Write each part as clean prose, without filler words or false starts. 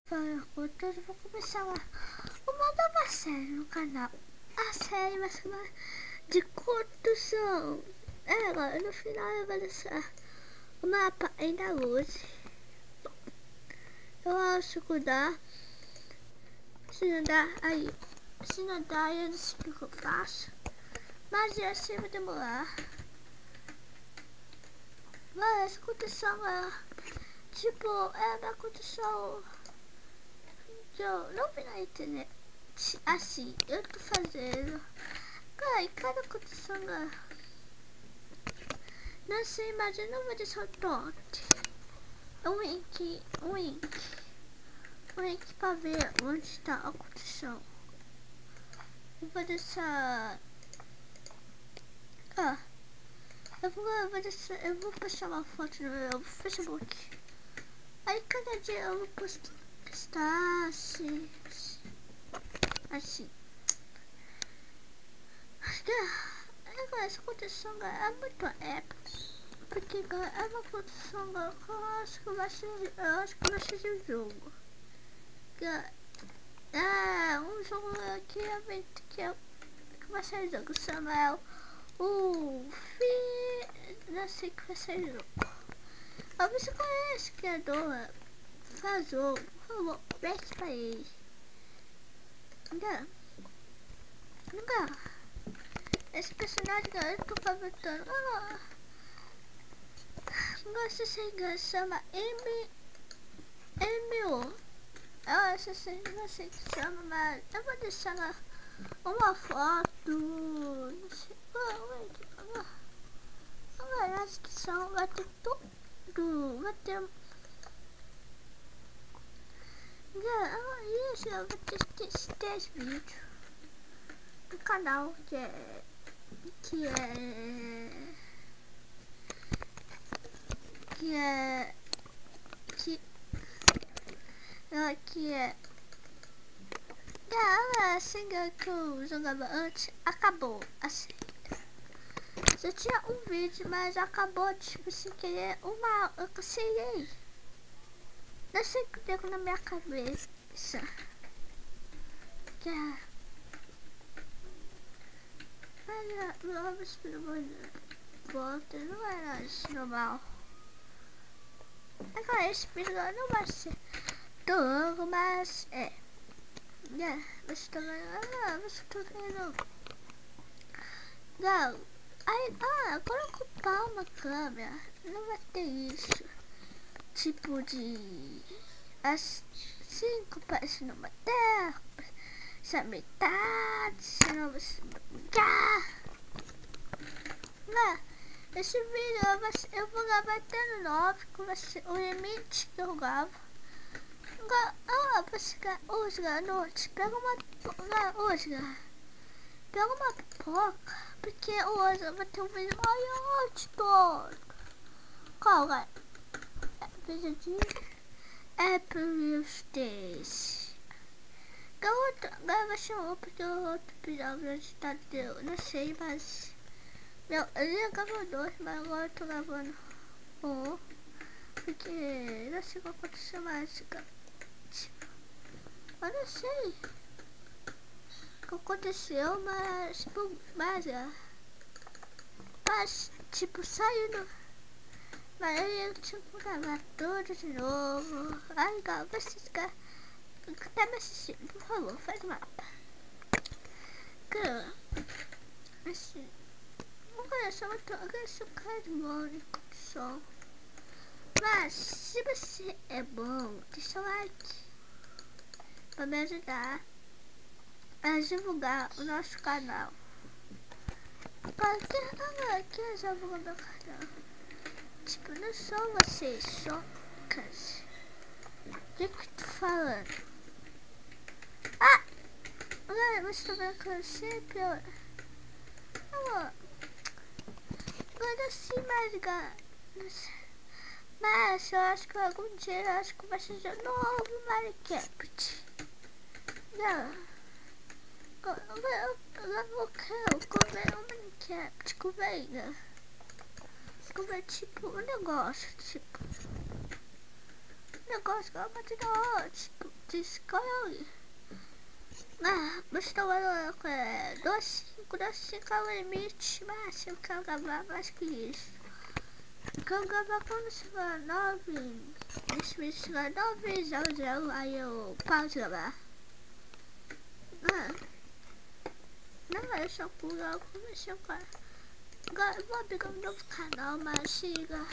Fala com todos, vou começar uma nova série no canal. A série vai chamar de construção. Agora no final vai deixar o mapa ainda luz. Eu acho que dá. Se não dá, aí. Se não dá, eu não sei o que eu faço. Mas eu assim vai demorar. Mas essa construção é tipo, é uma construção. Eu não vi na internet. Assim, eu tô fazendo. Cara, em cada condição. Não sei, mas eu não vou deixar o toque. Um link pra ver onde está a condição. Eu vou deixar. Eu vou postar uma foto no meu Facebook. Aí cada dia eu vou postar assim. Agora essa condição é muito épica. Porque é uma condição que eu acho que vai ser de jogo. É um jogo que vai ser jogo. Samuel, não sei que vai ser jogo. Você conhece o criador? Faz jogo, por favor, preste pra ele. Esse personagem que eu tô comentando. Gosto se engano, chama MO. Eu acho assim, não sei o que chama, mas eu vou deixar lá uma foto. Não sei. Agora acho que são, vai ter tudo. Vai ter. Isso, eu vou ter esses 10 vídeos no canal que é assim que eu jogava antes, acabou assim. Eu tinha um vídeo, mas acabou tipo sem querer eu cancelei. Não sei o que deu na minha cabeça. Vamos volta, não era isso normal. Agora esse vídeo não vai ser tão longo, mas você tá vendo? Não. Agora eu ocupar uma câmera. Não vai ter isso. Tipo de assim, parece numa terra. Essa metade, senão você esse vídeo eu vou gravar até no 9, que vai ser o limite que eu gravo. Hoje à noite, pega uma pipoca, porque hoje eu vou ter um vídeo maior de todo. Qual é? Vídeo de Apple Days. Agora vai ser outro episódio de Tadeu, não sei, mas eu ia gravar 2, mas agora eu tô gravando 1, porque não sei o que aconteceu mais. Eu não sei o que aconteceu, mas saindo. Mas eu tinha que gravar tudo de novo. Legal, vocês tá me assistindo, por favor, faz mapa. Assim, vou começar o cara de Mônica do som. Mas se você é bom, deixa o like pra me ajudar a divulgar o nosso canal. Porque eu já vou no meu canal. Tipo, não são vocês, socas. O que eu tô falando? Você tá vendo que eu sempre... Eu não sei mais, mas eu acho que algum dia eu acho que vai ser de novo Minecraft. Eu quero comer um Minecraft com veiga. Comer tipo um negócio, tipo. negócio que eu vou te dar de escolha. Mas estou agora 2,5 é o limite máximo que eu gravar mais que isso. Que eu gravar quando chegar 9, nesse vídeo chegar 9:00, aí eu paro de gravar. Não, eu só comecei a cara. Agora eu vou abrir um novo canal, mas siga.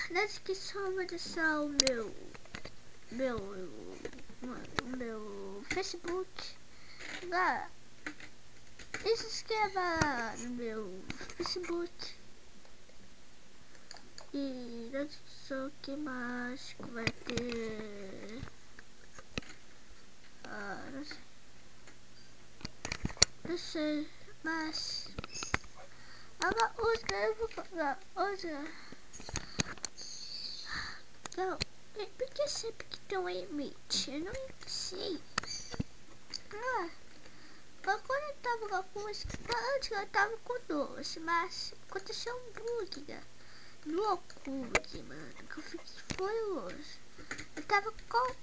Na descrição vai deixar o meu Facebook. E se inscreva no meu Facebook. E na descrição que mais vai ter. Não sei, mas agora eu vou falar hoje. Não, porque sempre que tem um limite, eu não sei. Quando eu tava com antes eu tava com 12, mas aconteceu um bug, né? No bug, mano, que eu fiquei furioso. Eu tava com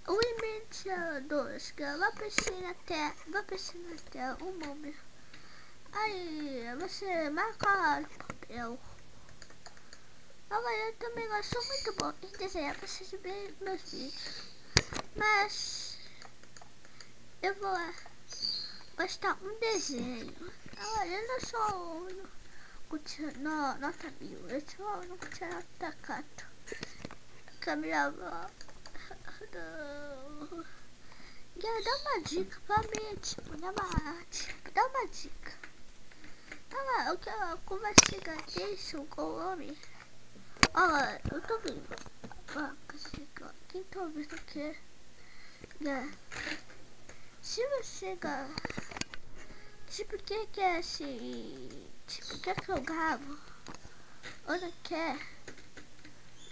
o limite 12, que eu vou aparecer na tela um momento. Aí você marca no papel. Agora eu também sou muito bom em desenhar pra vocês verem meus vídeos. Mas eu vou postar um desenho. Agora eu não sou nota 1000, eu sou no nota 4. Camila, dá uma dica pra mim, tipo, dá uma dica. Eu quero conversar isso com o homem. Olha, eu tô vendo. Quem tá ouvindo aqui? Se você tipo, que é assim? Tipo, quer que eu gravo? Ou não quer?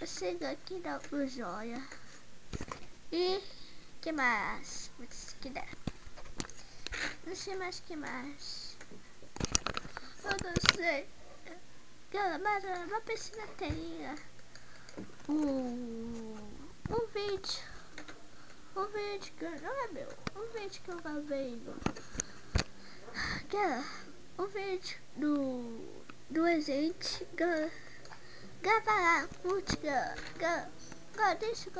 Você aqui dá o joia. E que mais? Se quiser. Não sei mais que mais. Eu não sei. Mas eu vou pensar na telinha. Um vídeo que não é meu. Um vídeo que eu gravei um vídeo do Exente. Grava lá, música. Deixa a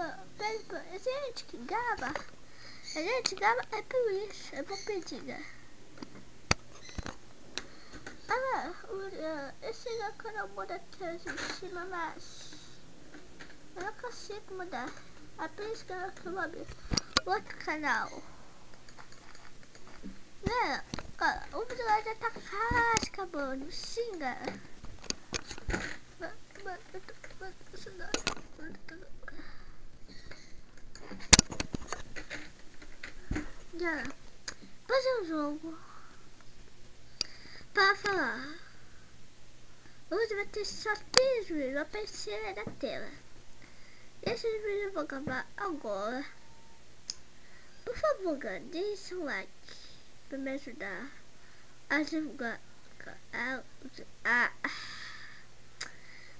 gente que grava. A gente grava é por isso. Eu vou pedir, esse canal muda aqui em cima, mas eu não consigo mudar. É por isso que eu vou abrir outro canal. O vídeo lá já tá quase acabando. Sim, galera. Fazer um jogo para falar. Hoje vai ter só 3 vídeos aparecer na tela. Esses vídeos eu vou gravar agora. Por favor, galera, deixe um like para me ajudar a divulgar.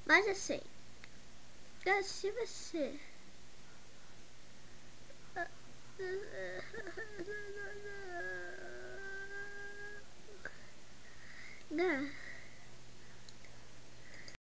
Mas assim, se você